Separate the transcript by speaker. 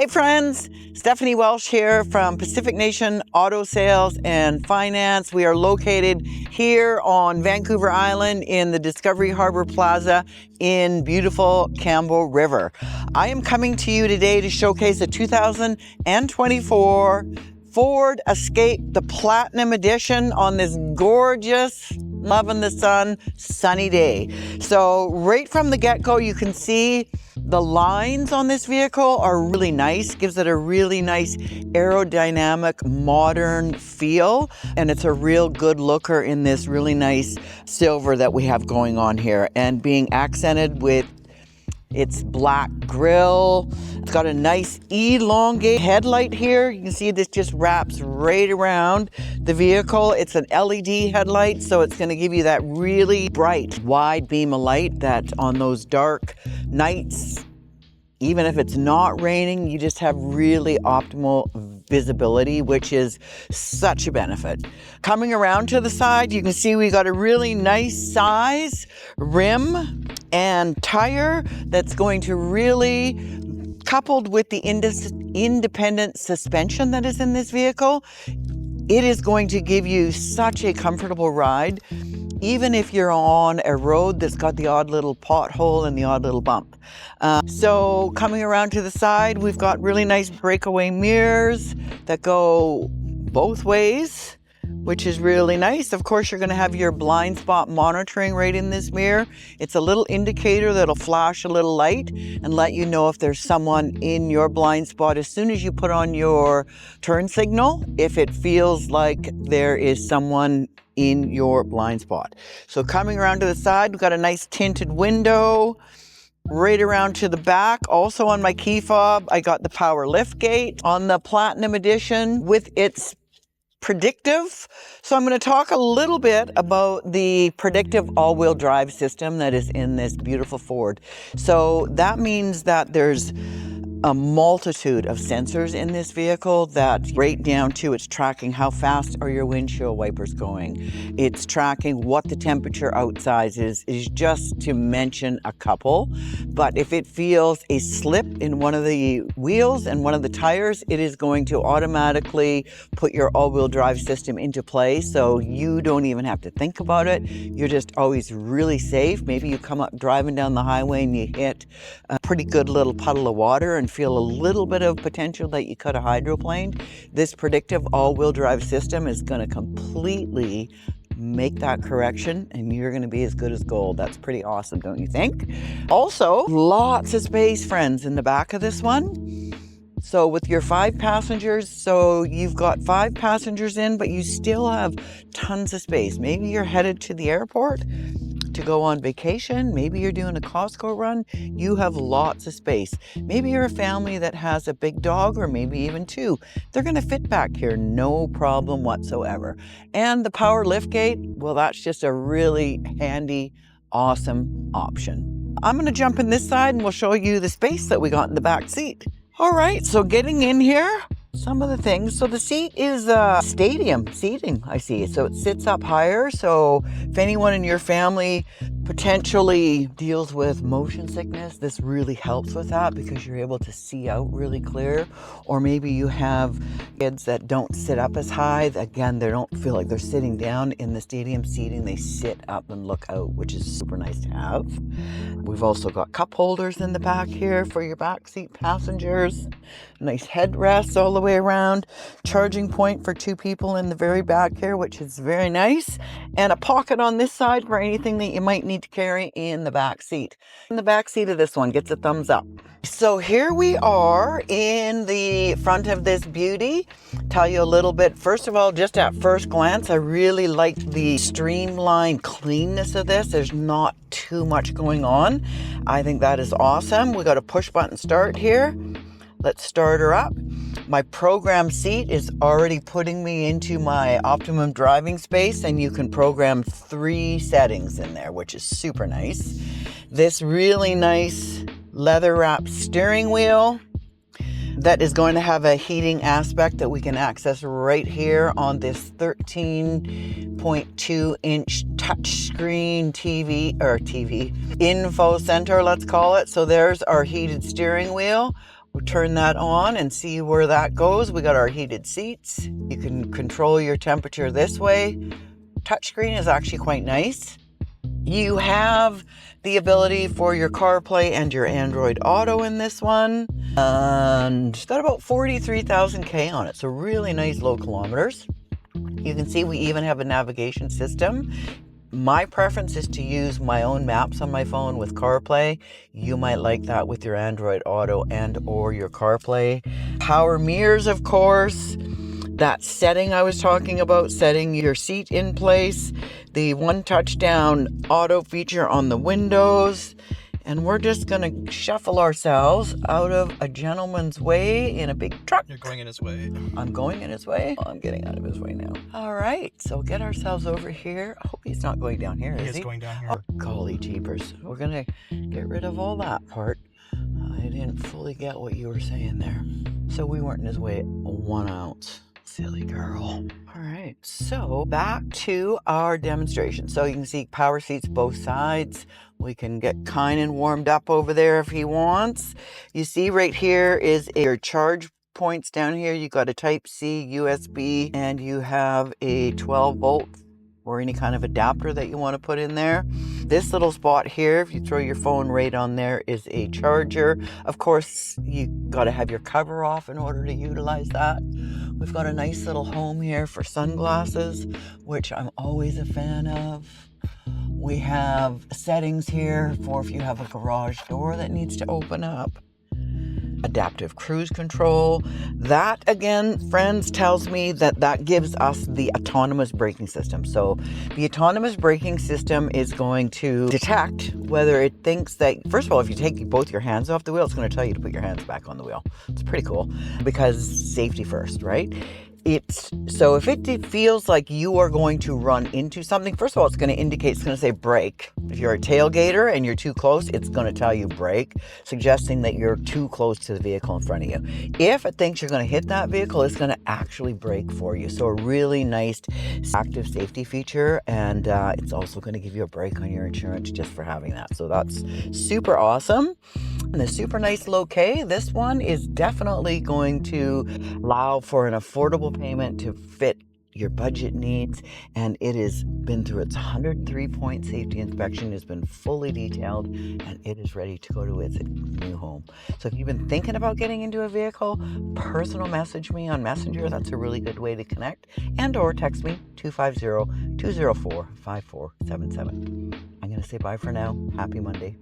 Speaker 1: Hi friends, Stephanie Welsh here from Pacific Nation Auto Sales and Finance. We are located here on Vancouver Island in the Discovery Harbour Plaza in beautiful Campbell River. I am coming to you today to showcase a 2024 Ford Escape, the Platinum Edition, on this gorgeous, loving the sun, sunny day. So right from the get-go, you can see the lines on this vehicle are really nice, gives it a really nice aerodynamic, modern feel. And it's a real good looker in this really nice silver that we have going on here, and being accented with its black grille. It's got a nice elongate headlight here. You can see this just wraps right around the vehicle. It's an LED headlight, so it's going to give you that really bright, wide beam of light that on those dark nights, even if it's not raining, you just have really optimal visibility, which is such a benefit. Coming around to the side, you can see we got a really nice size rim and tire that's going to really, coupled with the independent suspension that is in this vehicle, it is going to give you such a comfortable ride, even if you're on a road that's got the odd little pothole and the odd little bump. So coming around to the side, we've got really nice breakaway mirrors that go both ways, which is really nice. Of course, you're going to have your blind spot monitoring right in this mirror. It's a little indicator that'll flash a little light and let you know if there's someone in your blind spot as soon as you put on your turn signal, if it feels like there is someone in your blind spot. So coming around to the side, we've got a nice tinted window. Right around to the back, also on my key fob, I got the power lift gate on the Platinum Edition with its predictive. So I'm going to talk a little bit about the predictive all-wheel drive system that is in this beautiful Ford. So that means that there's a multitude of sensors in this vehicle that right down to it's tracking how fast are your windshield wipers going. It's tracking what the temperature outside is just to mention a couple. But if it feels a slip in one of the wheels and one of the tires, it is going to automatically put your all-wheel drive system into play, so you don't even have to think about it. You're just always really safe. Maybe you come up driving down the highway and you hit a pretty good little puddle of water and feel a little bit of potential that you could have hydroplaned. This predictive all-wheel drive system is going to completely make that correction, and you're going to be as good as gold. That's pretty awesome, don't you think? Also, lots of space, friends, in the back of this one. So with your 5 passengers, so you've got 5 passengers in, but you still have tons of space. Maybe you're headed to the airport to go on vacation. Maybe you're doing a Costco run. You have lots of space. Maybe you're a family that has a big dog, or maybe even 2. They're going to fit back here, no problem whatsoever. And the power lift gate, well, that's just a really handy, awesome option. I'm going to jump in this side and we'll show you the space that we got in the back seat. All right, so getting in here, some of the things. So the seat is stadium seating, I see. So it sits up higher. So if anyone in your family potentially deals with motion sickness, this really helps with that because you're able to see out really clear. Or maybe you have kids that don't sit up as high. Again, they don't feel like they're sitting down in the stadium seating. They sit up and look out, which is super nice to have. We've also got cup holders in the back here for your back seat passengers. Nice headrests all the way around. Charging point for 2 people in the very back here, which is very nice. And a pocket on this side for anything that you might need to carry in the back seat. In the back seat of this one gets a thumbs up. So here we are in the front of this beauty. Tell you a little bit. First of all, just at first glance, I really like the streamlined cleanness of this. There's not too much going on. I think that is awesome. We got a push button start here. Let's start her up. My program seat is already putting me into my optimum driving space, and you can program 3 settings in there, which is super nice. This really nice leather wrapped steering wheel that is going to have a heating aspect that we can access right here on this 13.2 inch touchscreen TV info center, let's call it. So there's our heated steering wheel. We'll turn that on and see where that goes. We got our heated seats. You can control your temperature this way. Touchscreen is actually quite nice. You have the ability for your CarPlay and your Android Auto in this one. And it's got about 43,000 K on it. So really nice low kilometers. You can see we even have a navigation system. My preference is to use my own maps on my phone with CarPlay. You might like that with your Android Auto and or your CarPlay. Power mirrors, of course. That setting I was talking about, setting your seat in place. The one touchdown auto feature on the windows. And we're just going to shuffle ourselves out of a gentleman's way in a big truck.
Speaker 2: You're going in his way.
Speaker 1: I'm going in his way? Oh, I'm getting out of his way now. All right, so get ourselves over here. I hope he's not going down here, is he?
Speaker 2: He is going down here.
Speaker 1: Oh, golly jeepers. We're going to get rid of all that part. I didn't fully get what you were saying there. So we weren't in his way 1 ounce. Silly girl. All right, so back to our demonstration. So you can see power seats both sides. We can get Kynan warmed up over there if he wants. You see right here is your charge points down here. You got a Type-C, USB, and you have a 12 volt or any kind of adapter that you want to put in there. This little spot here, if you throw your phone right on there, is a charger. Of course, you got to have your cover off in order to utilize that. We've got a nice little home here for sunglasses, which I'm always a fan of. We have settings here for if you have a garage door that needs to open up. Adaptive cruise control. That again, friends, tells me that that gives us the autonomous braking system. So the autonomous braking system is going to detect whether it thinks that, first of all, if you take both your hands off the wheel, it's going to tell you to put your hands back on the wheel. It's pretty cool because safety first, right? So if it feels like you are going to run into something, first of all, it's going to indicate, it's going to say brake. If you're a tailgater and you're too close, it's going to tell you brake, suggesting that you're too close to the vehicle in front of you. If it thinks you're going to hit that vehicle, it's going to actually brake for you. So a really nice active safety feature, and it's also going to give you a break on your insurance just for having that. So that's super awesome. And the super nice low K, this one is definitely going to allow for an affordable payment to fit your budget needs, and it has been through its 103-point safety inspection, has been fully detailed, and it is ready to go to its new home. So if you've been thinking about getting into a vehicle, personal message me on Messenger. That's a really good way to connect, and or text me 250-204-5477. I'm going to say bye for now. Happy Monday.